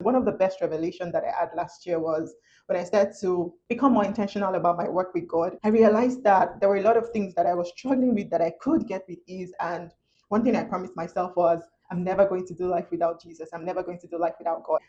one of the best revelations that I had last year was when I started to become more intentional about my work with God. I realized that there were a lot of things that I was struggling with that I could get with ease. And one thing I promised myself was, I'm never going to do life without Jesus. I'm never going to do life without God.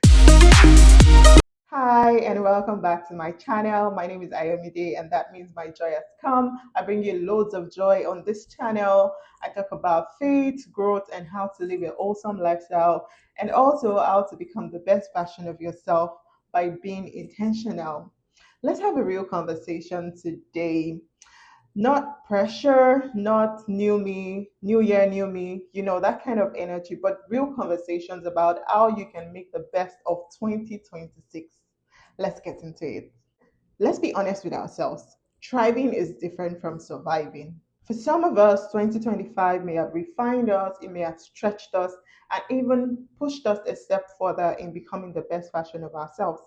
Hi, and welcome back to my channel. My name is Ayomide, and that means my joy has come. I bring you loads of joy on this channel. I talk about faith, growth, and how to live an awesome lifestyle, and also how to become the best version of yourself by being intentional. Let's have a real conversation today. Not pressure, not new me, new year, new me, that kind of energy, but real conversations about how you can make the best of 2026. Let's get into it. Let's be honest with ourselves. Thriving is different from surviving. For some of us, 2025 may have refined us, it may have stretched us, and even pushed us a step further in becoming the best version of ourselves.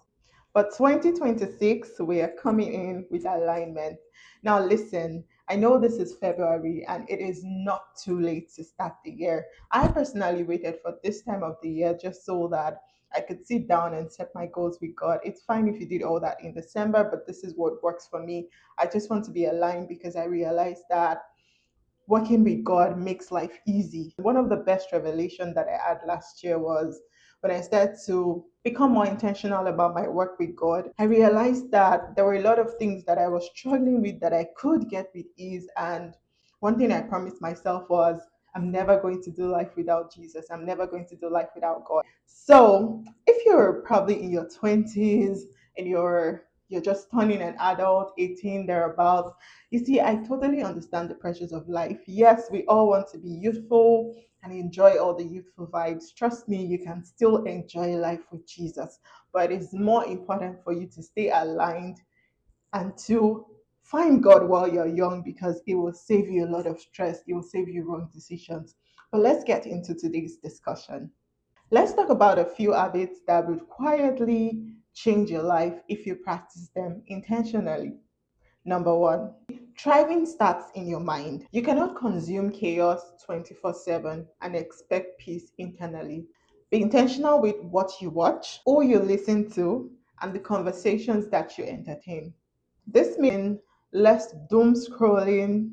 But 2026, we are coming in with alignment. Now, listen, I know this is February and it is not too late to start the year. I personally waited for this time of the year just so that I could sit down and set my goals with God. It's fine if you did all that in December, but this is what works for me. I just want to be aligned because I realized that working with God makes life easy. One of the best revelations that I had last year was when I started to become more intentional about my work with God. I realized that there were a lot of things that I was struggling with that I could get with ease. And one thing I promised myself was, I'm never going to do life without Jesus. I'm never going to do life without God. So if you're probably in your 20s and you're just turning an adult, 18, thereabouts, you see, I totally understand the pressures of life. Yes, we all want to be youthful and enjoy all the youthful vibes. Trust me, you can still enjoy life with Jesus. But it's more important for you to stay aligned and to find God while you're young because it will save you a lot of stress. It will save you wrong decisions. But let's get into today's discussion. Let's talk about a few habits that would quietly change your life if you practice them intentionally. Number one, thriving starts in your mind. You cannot consume chaos 24/7 and expect peace internally. Be intentional with what you watch, who you listen to, and the conversations that you entertain. This means less doom scrolling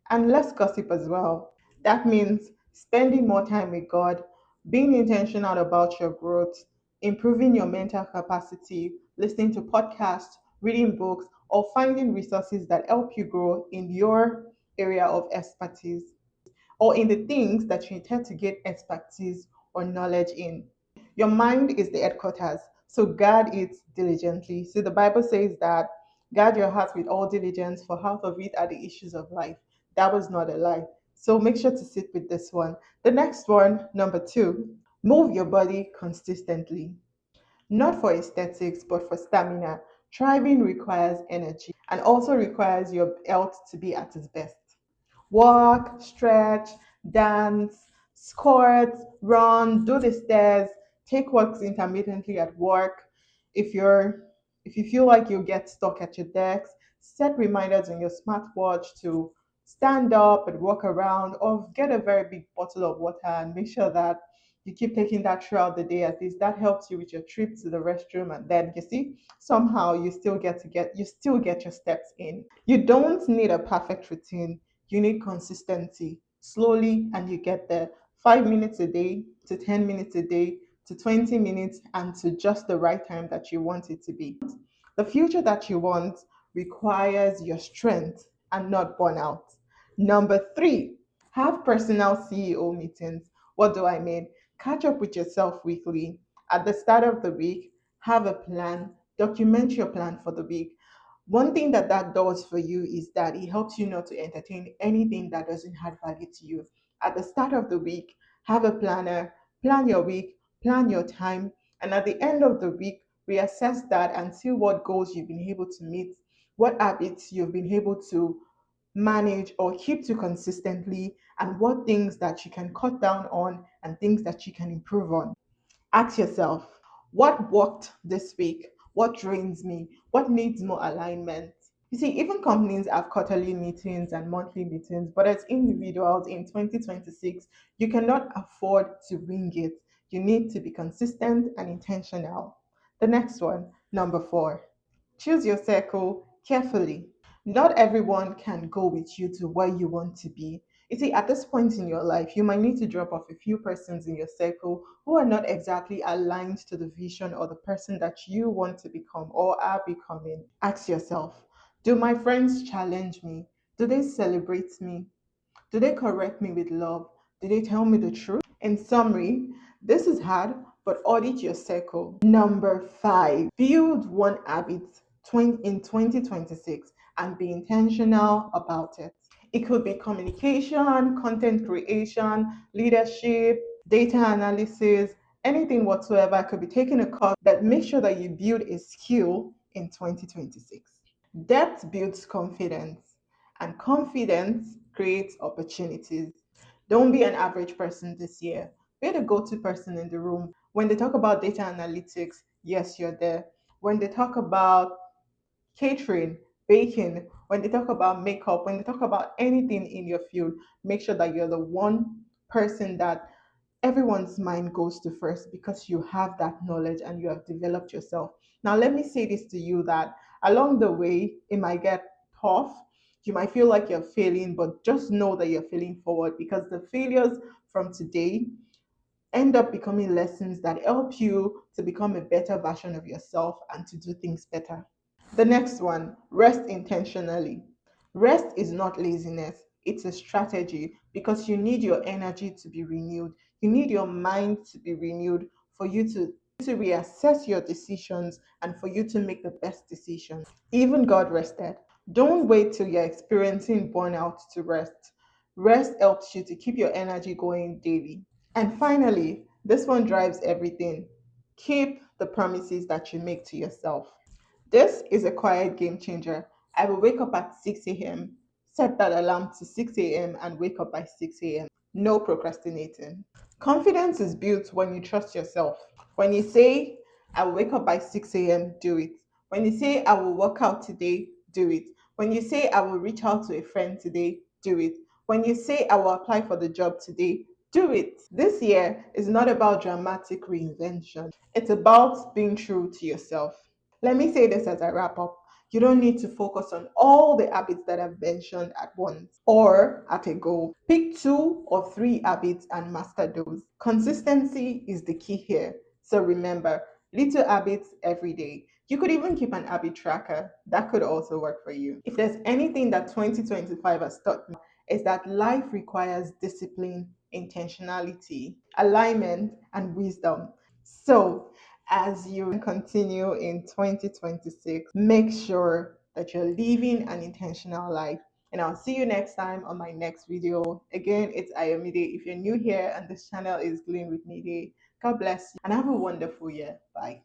and less gossip as well. That means spending more time with God, being intentional about your growth, improving your mental capacity, listening to podcasts, reading books, or finding resources that help you grow in your area of expertise or in the things that you intend to get expertise or knowledge in. Your mind is the headquarters, so guard it diligently. So the Bible says that guard your heart with all diligence, for out of it are the issues of life. That was not a lie. So make sure to sit with this one. The next one, number two, move your body consistently. Not for aesthetics, but for stamina. Thriving requires energy and also requires your health to be at its best. Walk, stretch, dance, squat, run, do the stairs, take walks intermittently at work. If you're if you feel like you get stuck at your desk, set reminders on your smartwatch to stand up and walk around or get a very big bottle of water and make sure that you keep taking that throughout the day. At least that helps you with your trip to the restroom, and then you see somehow you still get your steps in. You don't need a perfect routine, you need consistency. Slowly, and you get there. 5 minutes a day to 10 minutes a day to 20 minutes and to just the right time that you want it to be. The future that you want requires your strength and not burnout. Number three, have personal CEO meetings. What do I mean? Catch up with yourself weekly. At the start of the week, have a plan, document your plan for the week. One thing that does for you is that it helps you not to entertain anything that doesn't add value to you. At the start of the week, have a planner, plan your week, plan your time, and at the end of the week, reassess that and see what goals you've been able to meet, what habits you've been able to manage or keep to consistently, and what things that you can cut down on and things that you can improve on. Ask yourself, what worked this week? What drains me? What needs more alignment? You see, even companies have quarterly meetings and monthly meetings, but as individuals in 2026, you cannot afford to wing it. You need to be consistent and intentional. The next one, number four, choose your circle carefully. Not everyone can go with you to where you want to be. You see, at this point in your life, you might need to drop off a few persons in your circle who are not exactly aligned to the vision or the person that you want to become or are becoming. Ask yourself, do my friends challenge me? Do they celebrate me? Do they correct me with love? Do they tell me the truth? In summary, this is hard, but audit your circle. Number five, build one habit in 2026 and be intentional about it. It could be communication, content creation, leadership, data analysis, anything whatsoever. Could be taking a course that makes sure that you build a skill in 2026. Depth builds confidence, and confidence creates opportunities. Don't be an average person this year. Be the go to person in the room. When they talk about data analytics, yes, you're there. When they talk about catering, baking, when they talk about makeup, when they talk about anything in your field, make sure that you're the one person that everyone's mind goes to first because you have that knowledge and you have developed yourself. Now, let me say this to you that along the way, it might get tough. You might feel like you're failing, but just know that you're failing forward because the failures from today end up becoming lessons that help you to become a better version of yourself and to do things better. The next one, rest intentionally. Rest is not laziness, it's a strategy because you need your energy to be renewed. You need your mind to be renewed for you to reassess your decisions and for you to make the best decisions. Even God rested. Don't wait till you're experiencing burnout to rest. Rest helps you to keep your energy going daily. And finally, this one drives everything. Keep the promises that you make to yourself. This is a quiet game changer. I will wake up at 6 a.m., set that alarm to 6 a.m., and wake up by 6 a.m. No procrastinating. Confidence is built when you trust yourself. When you say, I will wake up by 6 a.m., do it. When you say, I will work out today, do it. When you say, I will reach out to a friend today, do it. When you say, I will apply for the job today, do it. This year is not about dramatic reinvention, it's about being true to yourself. Let me say this as I wrap up. You don't need to focus on all the habits that I've mentioned at once or at a go. Pick two or three habits and master those. Consistency is the key here. So remember, little habits every day. You could even keep an habit tracker. That could also work for you. If there's anything that 2025 has taught me, is that life requires discipline, intentionality, alignment, and wisdom. So, as you continue in 2026, make sure that you're living an intentional life. And I'll see you next time on my next video. Again, it's Ayomide. If you're new here and this channel is Glean with Mide, God bless you and have a wonderful year. Bye.